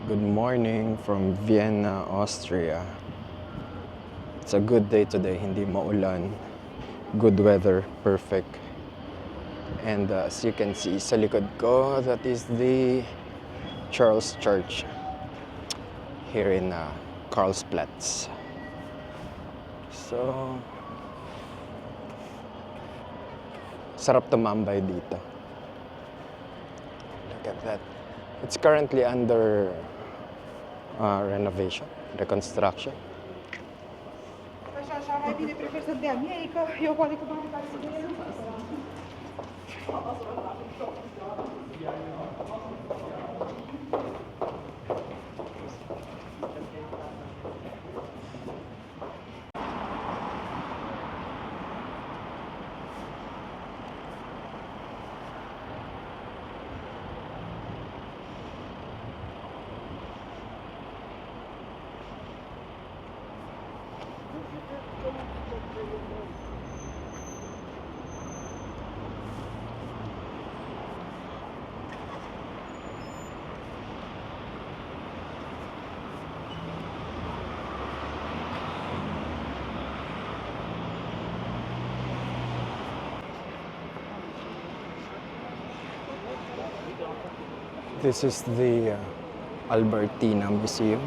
Good morning from Vienna, Austria. It's a good day today, hindi maulan. Good weather, perfect. And as you can see sa likod ko, that is the Charles Church here in Karlsplatz. So, sarap tumambay dito. Look at that. It's currently under renovation, reconstruction. Așa bine, prefer să dea mie, că eu poate cu banii care să dea nu fac. This is the Albertina Museum.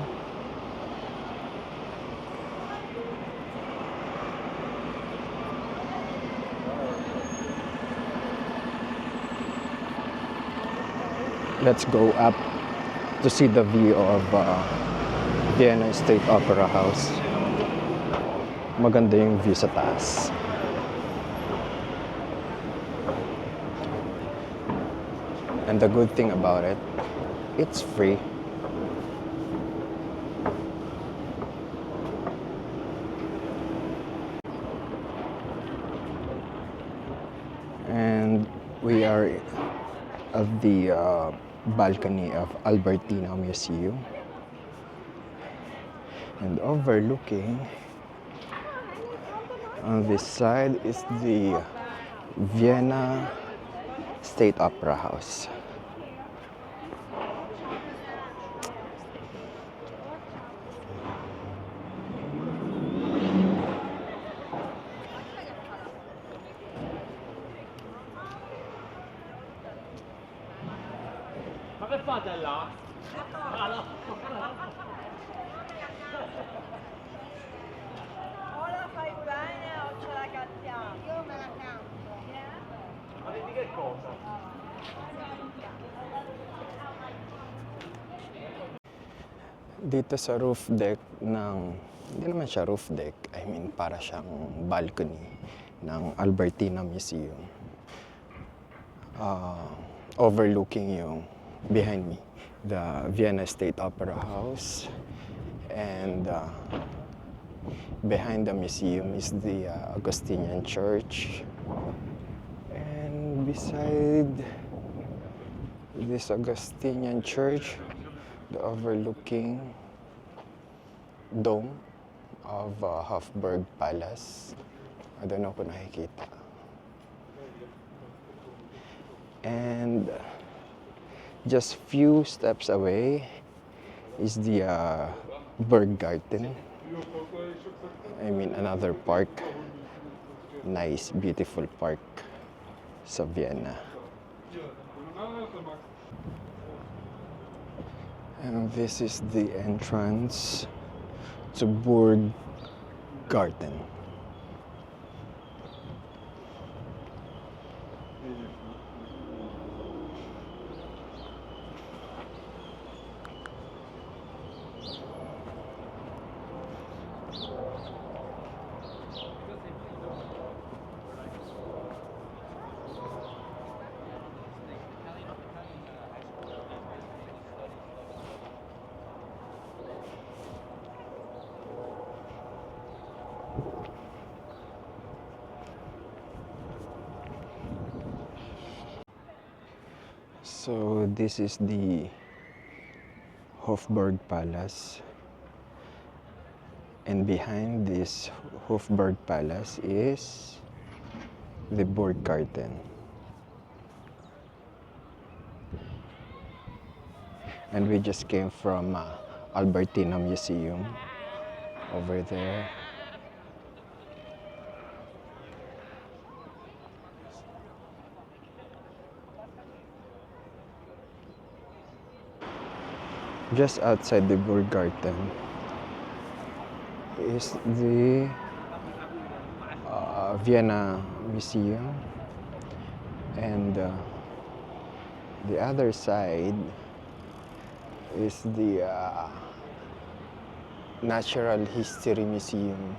Let's go up to see the view of Vienna State Opera House. Maganda yung view sa taas. And the good thing about it, it's free. And we are at the balcony of Albertina Museum. And overlooking on this side is the Vienna State Opera House. Ma che fate là? O la fai bene o ce la cantiamo? Io me la canto. Ma di che cosa? Dito sa roof deck ng, hindi naman siya roof deck, I mean para siyang balcony ng Albertina Museum. Overlooking yung behind me, the Vienna State Opera House, and behind the museum is the Augustinian Church, and beside this Augustinian Church, the overlooking dome of Hofburg Palace. I don't know kung nakikita. And just few steps away is the Berggarten. I mean another park. Nice, beautiful park sa Vienna. And this is the entrance to Burggarten. So this is the Hofburg Palace, and behind this Hofburg Palace is the Burggarten. And we just came from Albertina Museum over there. Just outside the Burggarten is the Vienna Museum, and the other side is the Natural History Museum.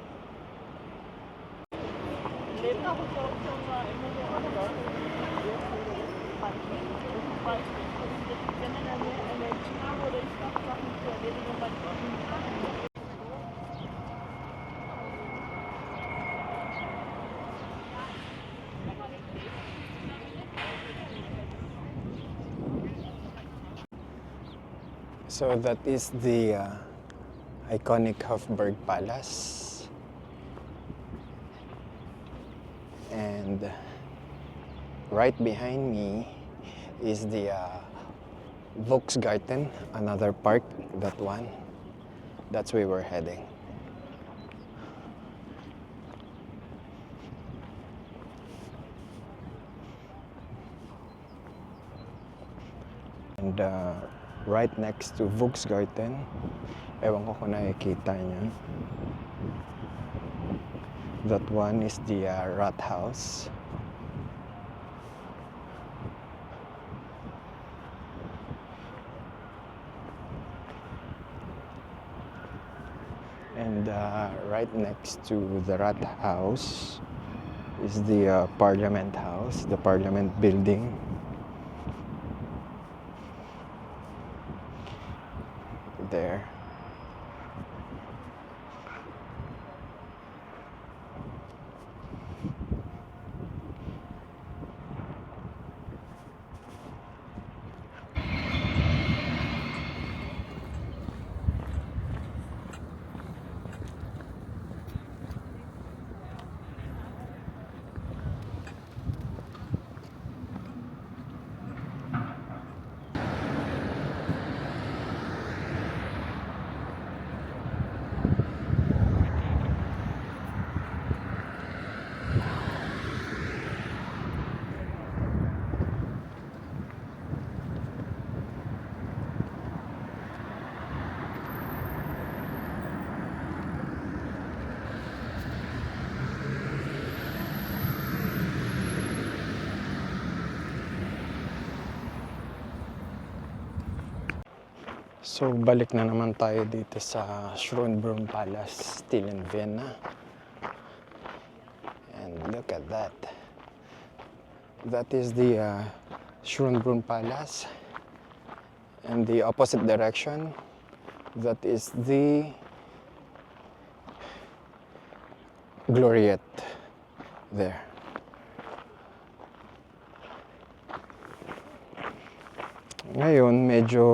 So that is the iconic Hofburg Palace, and right behind me is the Volksgarten, another park. That's where we're heading. And right next to Volksgarten, ewan ko kung nakikita niyo, that one is the Rathaus. And right next to the Rathaus is the Parliament House, the Parliament building. There. So balik na naman tayo dito sa Schönbrunn Palace, still in Vienna. And look at that. That is the Schönbrunn Palace. And the opposite direction, that is the Gloriette there. Ngayon, medyo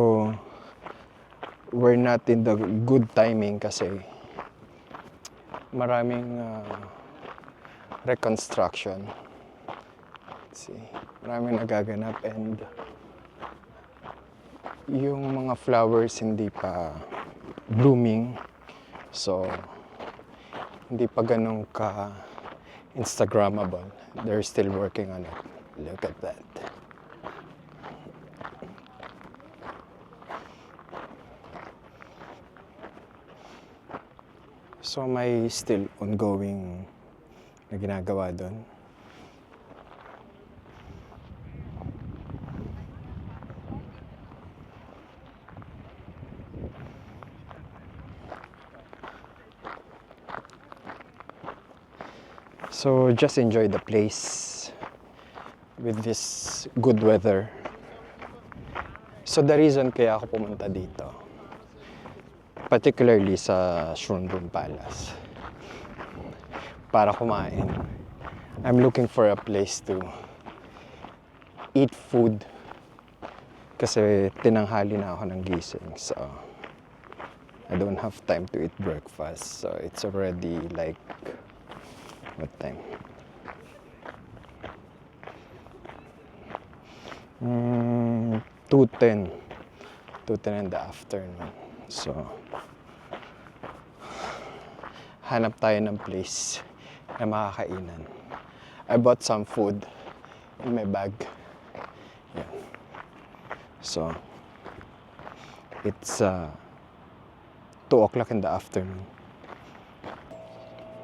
we're not in the good timing kasi maraming reconstruction. Let's see, maraming nagaganap, and yung mga flowers hindi pa blooming, so hindi pa ganun ka Instagrammable. They're still working on it. Look at that. So may still ongoing na ginagawa doon. So just enjoy the place with this good weather. So the reason kaya ako pumunta dito, particularly sa Schönbrunn Palace, para kumain. I'm looking for a place to eat food kasi tinanghali na ako ng gising, so I don't have time to eat breakfast. So it's already like, what time? 2:10. 2:10 in the afternoon. So, hanap tayo ng place na makakainan. I bought some food in my bag. Yan. So, it's 2 o'clock in the afternoon.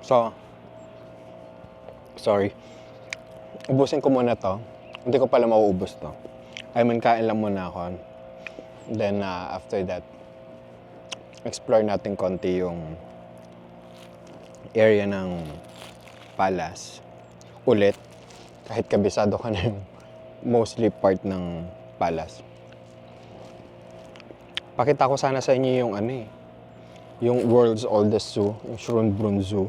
So, sorry. Ubusin ko muna to. Hindi ko pala mauubos to. I mean, kain lang muna ako. Then, after that, explore natin konti yung area ng palace. Ulit. Kahit kabisado ka na yung mostly part ng palace. Pakita ko sana sa inyo yung yung world's oldest zoo, yung Schönbrunn Zoo.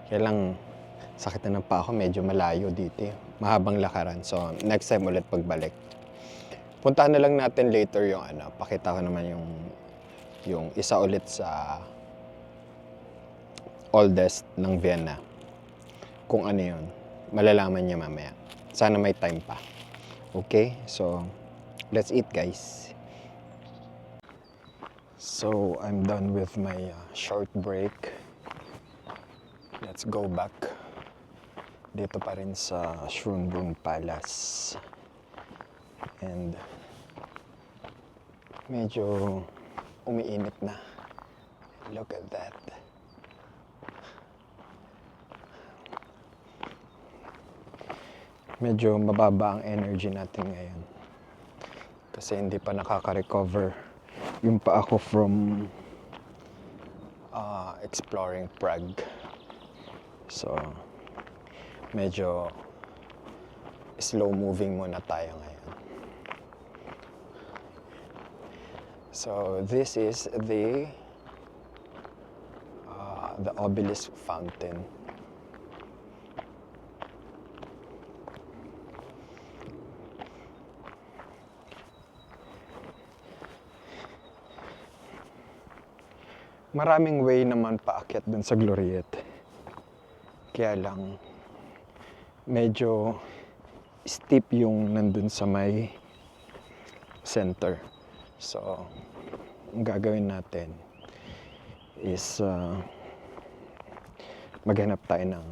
Kaya lang, sakit na ng paa ko, medyo malayo dito. Mahabang lakaran. So, next time ulit pagbalik. Puntahan na lang natin later yung pakita ko naman yung isa ulit sa oldest ng Vienna. Kung ano yun, malalaman niya mamaya. Sana may time pa. Okay? So, let's eat, guys. So, I'm done with my short break. Let's go back. Dito pa rin sa Schönbrunn Palace. And medyo umiinit na. Look at that. Medyo mababa ang energy natin ngayon. Kasi hindi pa nakaka-recover yung pa ako from exploring Prague. So, medyo slow moving muna tayo ngayon. So, this is the obelisk fountain. Maraming way naman paakyat dun sa Gloriette. Kaya lang, medyo steep yung nandun sa may center. So, ang gagawin natin is maghanap tayo ng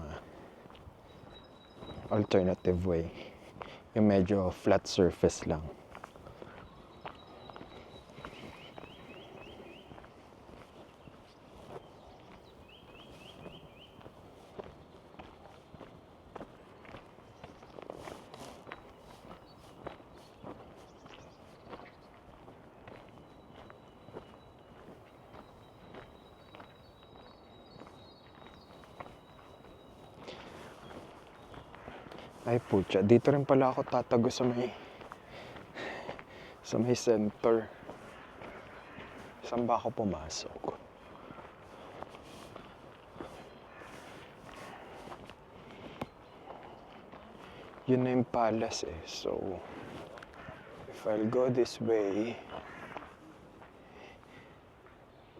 alternative way. Yung medyo flat surface lang. Ay putya, dito rin pala ako tatago sa may center. Saan ba ako pumasok? Yun na yung palace eh. So, if I'll go this way,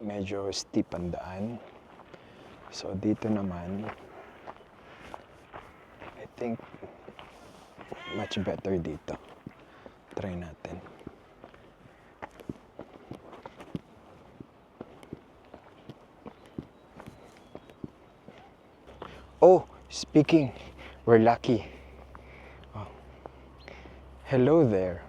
medyo steep ang daan. So, dito naman, I think much better dito. Try natin. Oh, speaking, we're lucky. Oh. Hello there.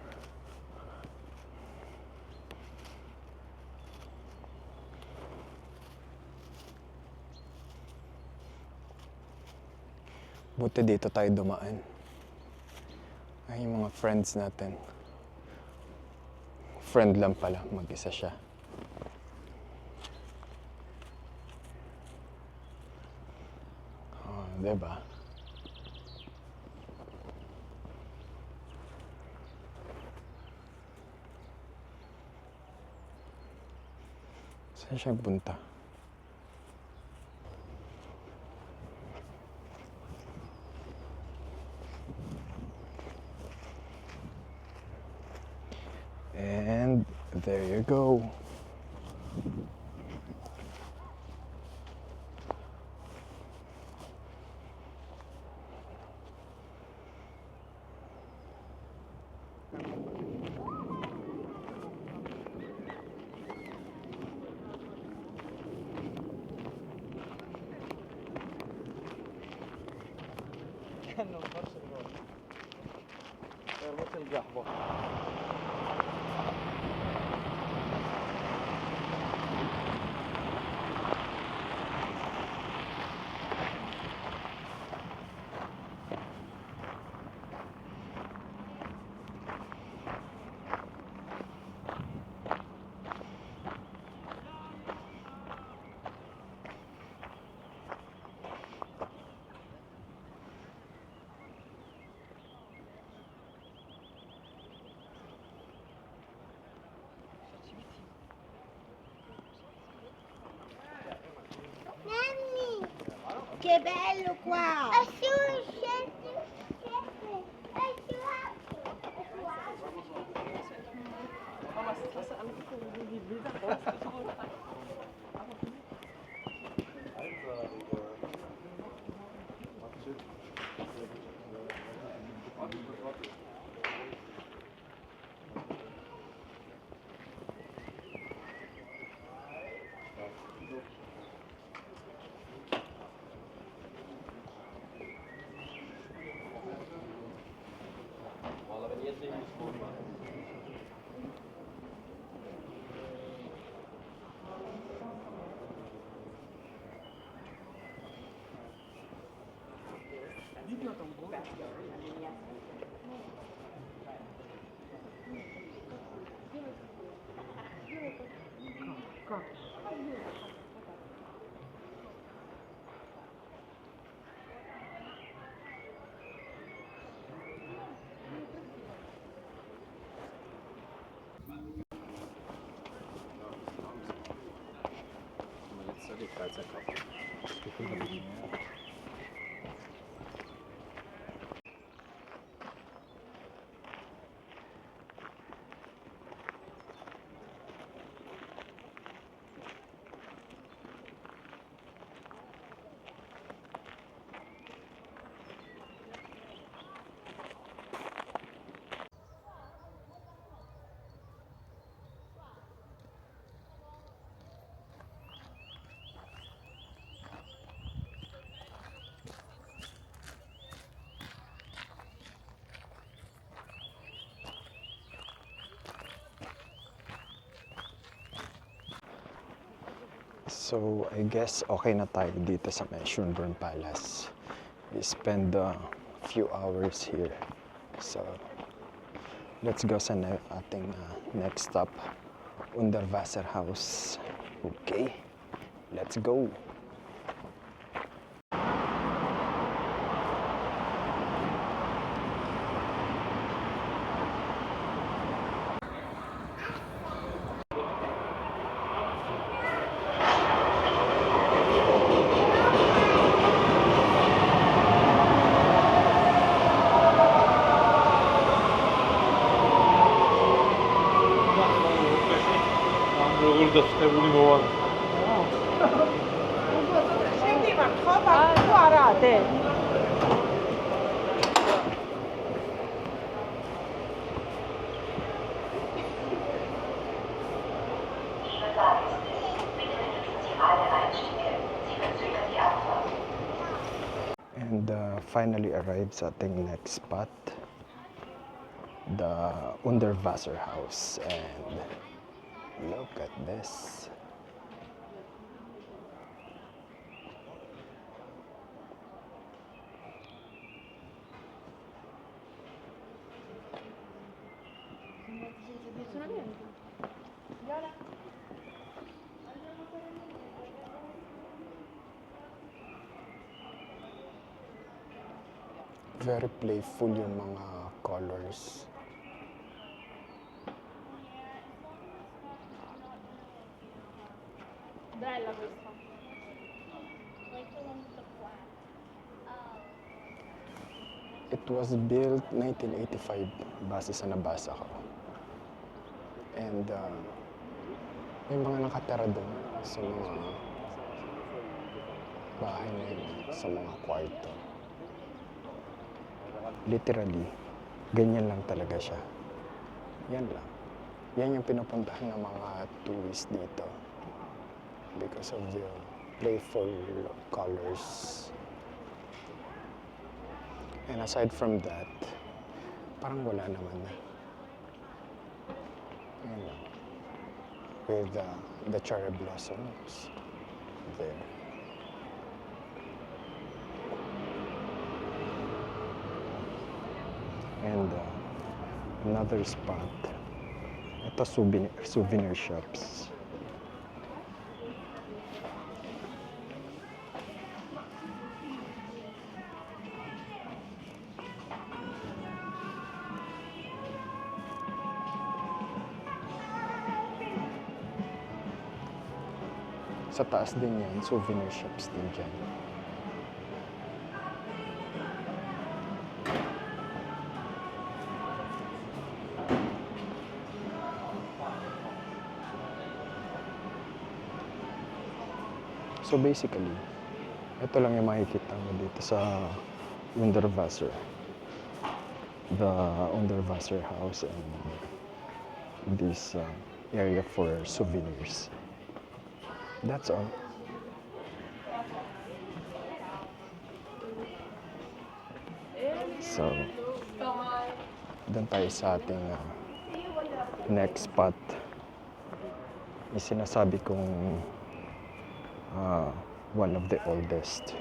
Buti dito tayo dumaan. Ay, yung mga friends natin. Friend lang pala, mag-isa siya. Oh, diba? Saan siya punta? And there you go. كانه برشلونة مثل القهوة. Nanni, che bello qua! So, I guess okay na tayo dito sa may Schönbrunn Palace. We spend a few hours here. So, let's go sa ating next stop, Unterwasserhaus. Okay, let's go! scendeva roba guardate. And finally arrived sa ating next spot, the Unterwasserhaus. And look at this. Very playful yung mga colors. Bella questa. It was built 1985, base sa nabasa ko. And may mga nakatira doon sa mga bahay na yun, sa mga kwarto. Literally, ganyan lang talaga siya. Yan lang. Yan yung pinupuntahan ng mga tourists dito. Because of the playful colors. And aside from that, parang wala naman na. Ayun lang. With the cherry blossoms there. And another spot. Ito souvenir shops. Sa taas din yan, souvenir shops din dyan. So basically, ito lang yung makikita mo dito sa Wunderwasser. The Wunderwasser house and this area for souvenirs. That's all. So, doon tayo sa ating next spot. May sinasabi kong one of the oldest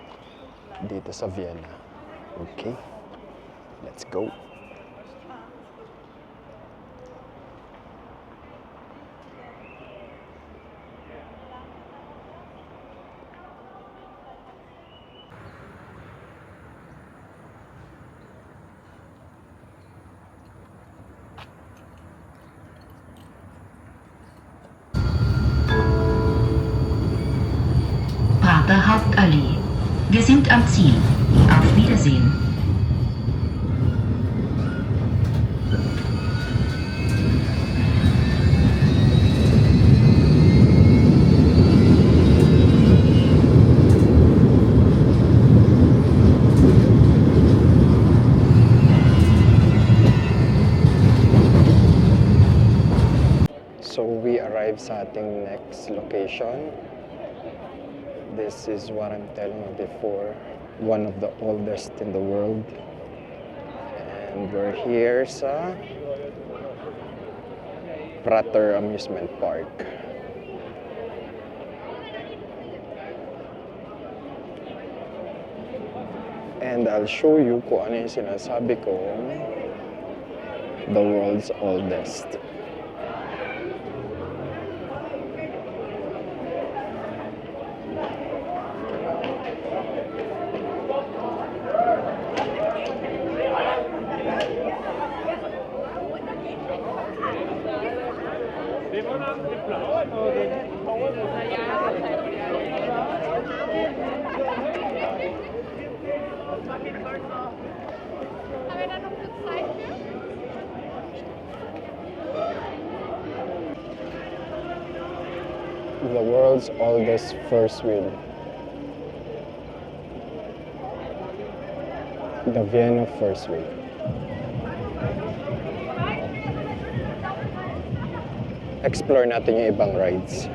dito sa Vienna. Okay, let's go. Prater Hauptallee. Wir sind am Ziel. Auf Wiedersehen. So we arrived sa ating next location. This is what I'm telling you before, one of the oldest in the world. And we're here sa Prater Amusement Park. And I'll show you kung ano yung sinasabi kong the world's oldest. Haben wir da noch kurz Zeit für? The world's oldest Ferris wheel. The Vienna Ferris wheel. Explore natin yung ibang rides.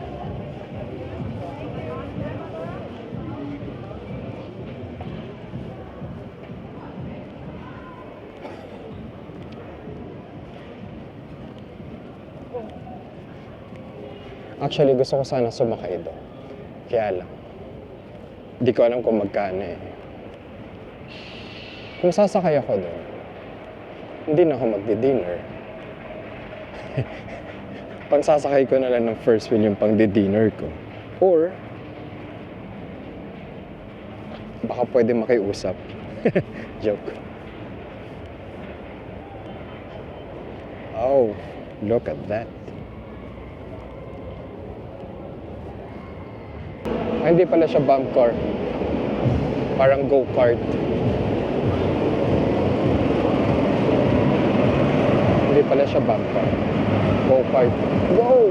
Actually, gusto ko sana sumakay doon. Kaya lang, hindi ko alam kung magkano eh. Kung sasakay ako doon, hindi na ako magdi-dinner. Pang sasakay ko na lang ng first wheel yung pang di-dinner ko. Or, baka pwede makiusap. Joke. Oh, look at that. Ay, hindi pala siya bump car. Parang go-kart. Hindi pala siya bump car. Go-kart. Go!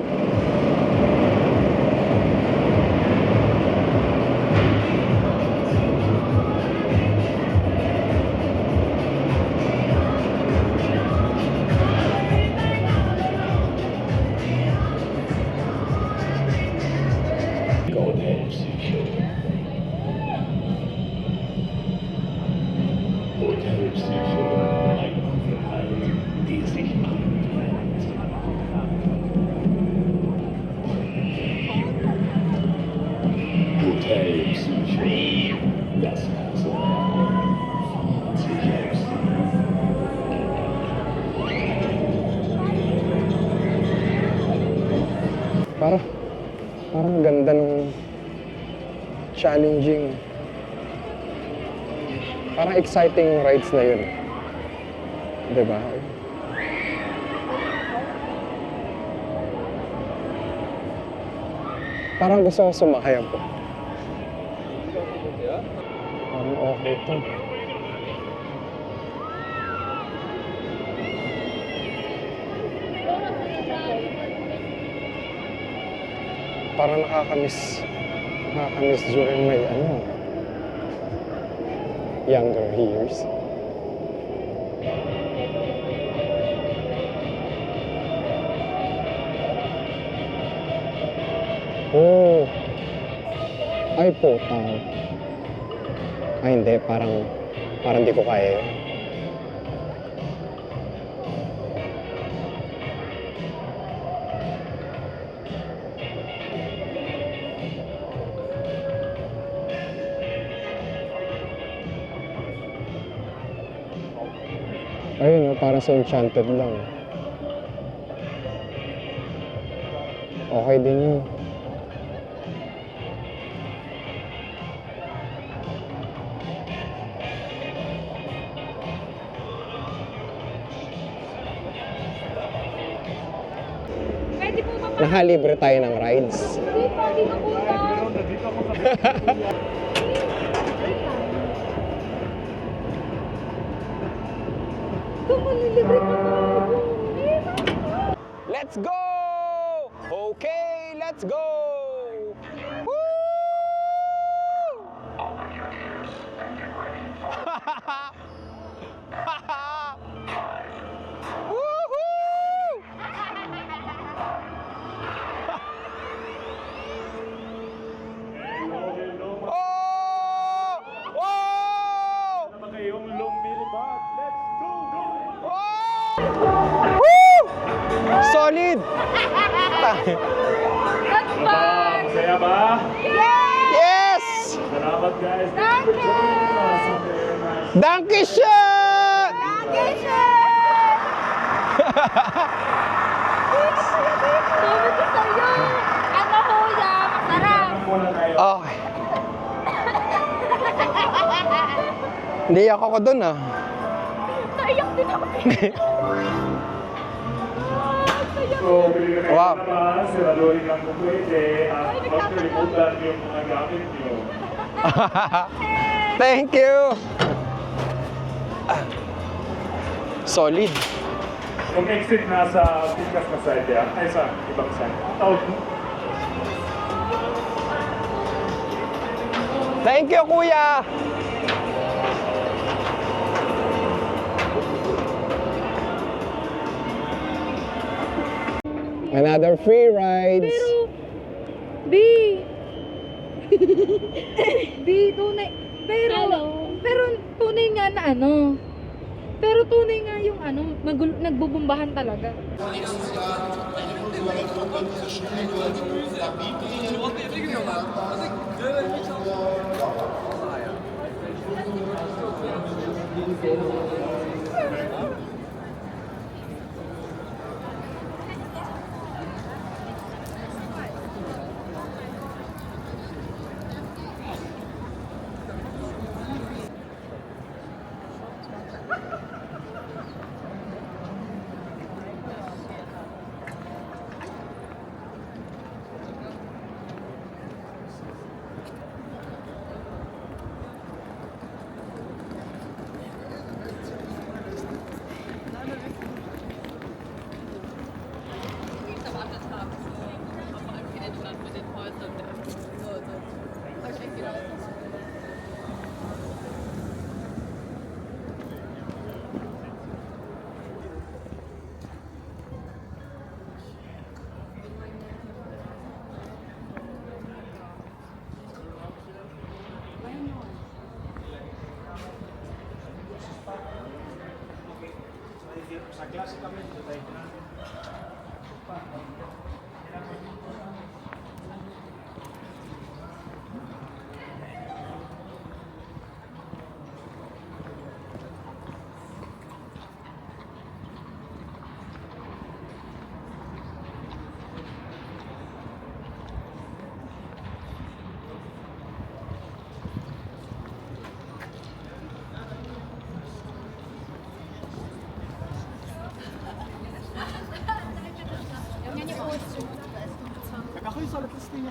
Parang ganda nung challenging. Parang exciting rides na yun. Diba? Parang gusto ko sumakay po. Parang okay to. Parang nakakamiss during my younger years. Oh. Ay, putang. Ay, hindi. Parang di ko kaya yun. Ayun, parang sa Enchanted lang. Okay din yun. Pwede po ba? Nakalibre tayo ng rides. Hindi po, dito po lang. Tumalilibre ka po. Let's go! Okay, let's go! Woo! Woohoo! Oh! Oh! Naman kayong lumilipad. Let's go! Oh! Woo! Solid! That's fun! Masaya ba? Yes! Salamat guys. Danke! Dankeschön! Sabi ko sa'yo, ano kuya, masarap. Muna tayo. Okay. Hindi ako dun ah. Naiyak din ako. So, bili na kayo Wow. naman. Siraduhin lang kung pwede. At magkalimutan yung mga gamit nyo. Thank you! Ah. Solid. Yung exit na sa Pikas na side yan. Ay, sa ibang side. Tawag mo. Thank you, kuya! Another free rides. B! B, tunay. Pero tunay nga na ano. Pero tunay nga yung ano, nagbubumbahan talaga. Ui, soll das Ding.